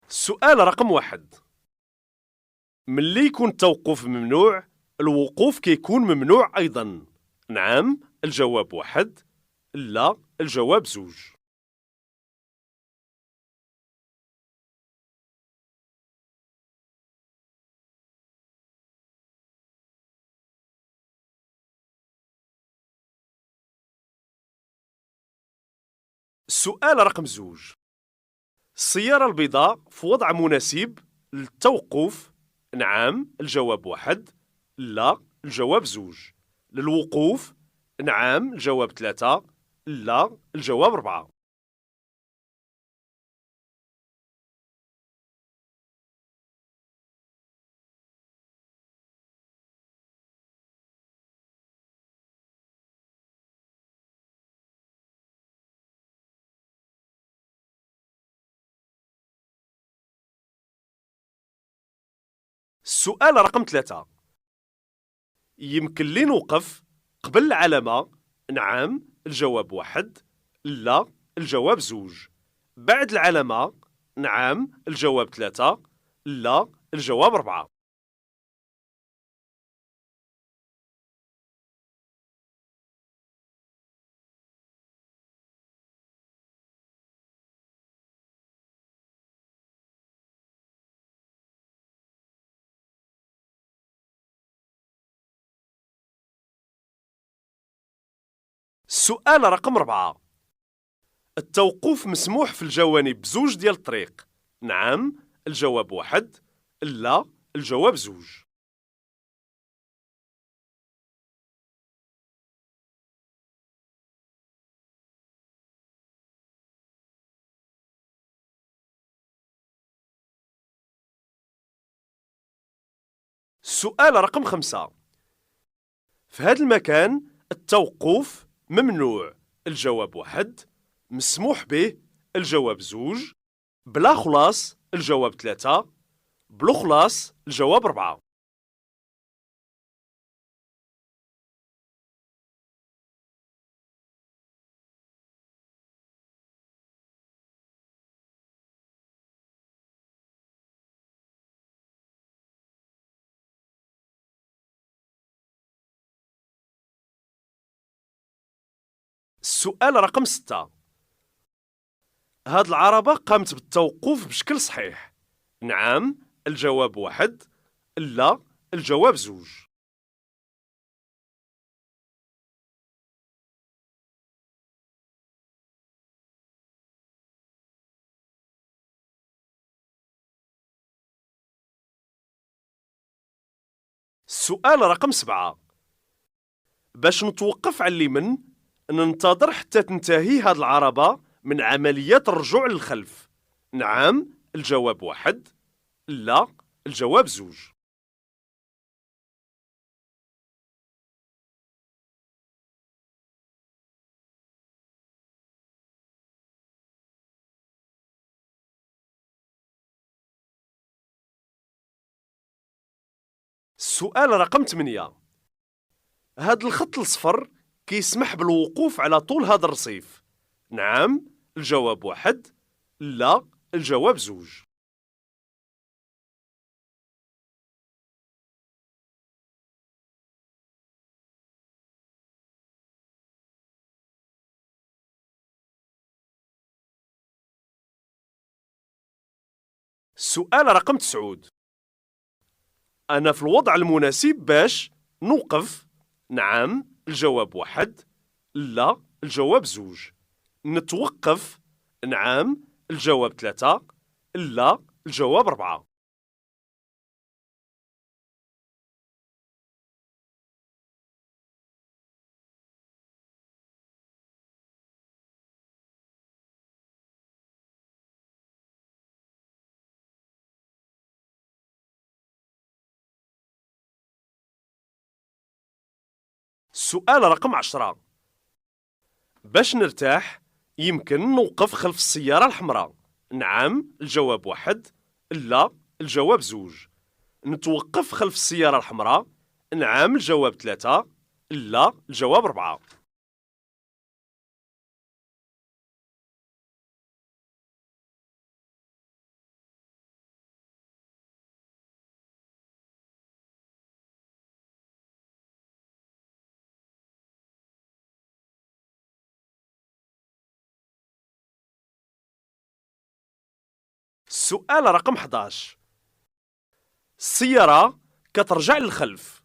السؤال رقم 1. ملي يكون التوقف ممنوع الوقوف كيكون ممنوع أيضا. نعم الجواب 1، لا الجواب 2. السؤال رقم 2. السيارة البيضاء في وضع مناسب للتوقف. نعم الجواب 1، لا الجواب 2. للوقوف. نعم الجواب 3، لا الجواب 4. السؤال رقم 3. يمكن لي نوقف قبل العلامة. نعم الجواب 1، لا الجواب 2. بعد العلامة. نعم الجواب 3، لا الجواب 4. السؤال رقم 4. التوقف مسموح في الجوانب بزوج ديال الطريق. نعم الجواب 1، لا الجواب 2. السؤال رقم 5. في هذا المكان التوقف ممنوع. الجواب 1، مسموح به. الجواب 2، بلا خلاص. الجواب 3، بلو خلاص. الجواب 4. السؤال رقم 6. هاد العربة قامت بالتوقف بشكل صحيح. نعم الجواب 1، لا الجواب 2. السؤال رقم 7. باش نتوقف على اليمين ننتظر حتى تنتهي هاد العربة من عملية الرجوع للخلف. نعم الجواب 1، لا الجواب 2. السؤال رقم 8. هاد الخط الصفر كيسمح بالوقوف على طول هاد الرصيف. نعم الجواب 1، لا الجواب 2. السؤال رقم 9. أنا في الوضع المناسب باش نوقف. نعم الجواب 1، لا الجواب 2. نتوقف. نعم الجواب 3، لا الجواب 4. السؤال رقم 10. باش نرتاح يمكن نوقف خلف السيارة الحمراء. نعم الجواب 1، لا الجواب 2. نتوقف خلف السيارة الحمراء. نعم الجواب 3، لا الجواب 4. السؤال رقم 11. السيارة كترجع للخلف،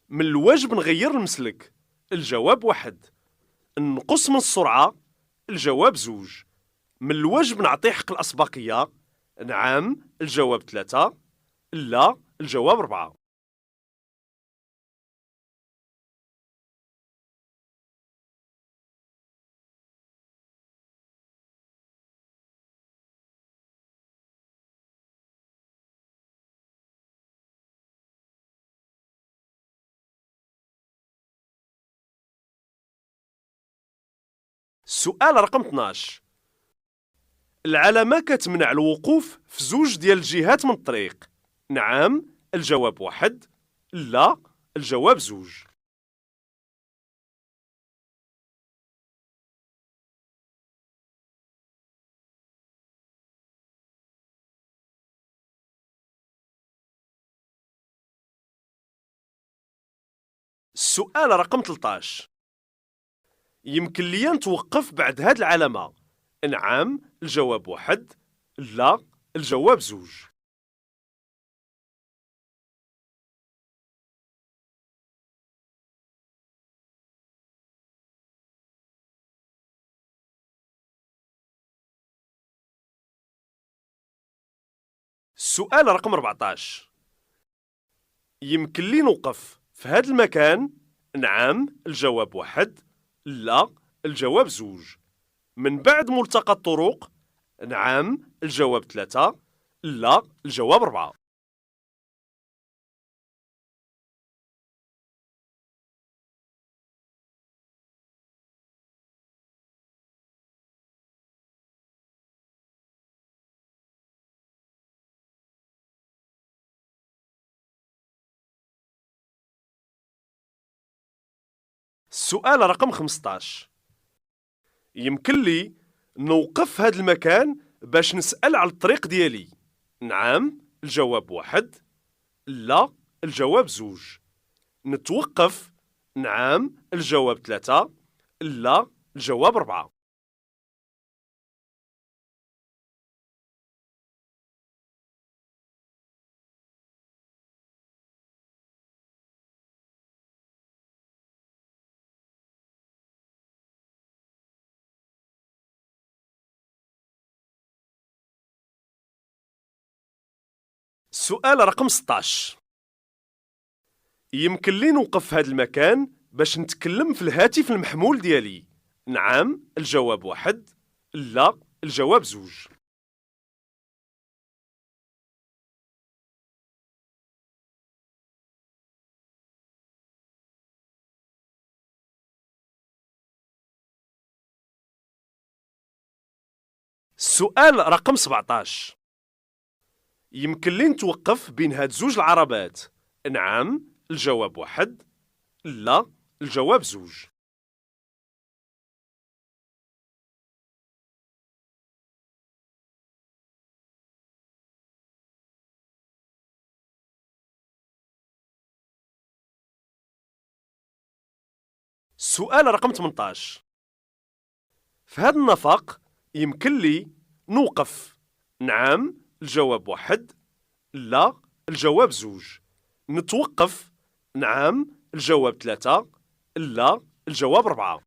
من الواجب نغير المسلك؟ الجواب 1. نقص من السرعة؟ الجواب 2. من الواجب نعطي حق الأسبقية؟ نعم، الجواب 3. لا، الجواب 4. السؤال رقم 12. العلامة كتمنع الوقوف في 2 ديال الجهات من الطريق؟ نعم، الجواب 1. لا، الجواب 2. السؤال رقم 13. يمكن لي نتوقف بعد هاد العلامة؟ نعم، الجواب 1. لا، الجواب 2. السؤال رقم 14. يمكن لي نوقف في هاد المكان؟ نعم، الجواب 1. لا، الجواب 2. من بعد ملتقى الطرق؟ نعم، الجواب 3. لا، الجواب 4. السؤال رقم 15. يمكن لي نوقف في هاد المكان باش نسأل على الطريق ديالي؟ نعم، الجواب 1. لا، الجواب 2. نتوقف؟ نعم، الجواب 3. لا، الجواب 4. السؤال رقم 16. يمكن لي نوقف في هاد المكان باش نتكلم في الهاتف المحمول ديالي؟ نعم، الجواب 1. لا، الجواب 2. السؤال رقم 17. يمكن لي نتوقف بين هاد 2 العربات؟ نعم، الجواب 1. لا، الجواب 2. السؤال رقم 18. في هذا النفق يمكن لي نوقف؟ نعم، الجواب 1. لا، الجواب 2. نتوقف؟ نعم، الجواب 3. لا، الجواب 4.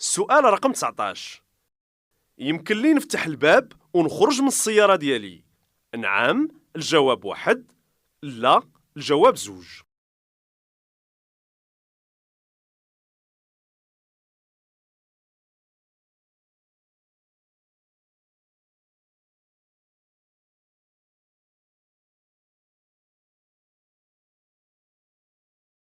السؤال رقم 19. يمكن لي نفتح الباب ونخرج من السيارة ديالي؟ نعم، الجواب 1. لا، الجواب 2.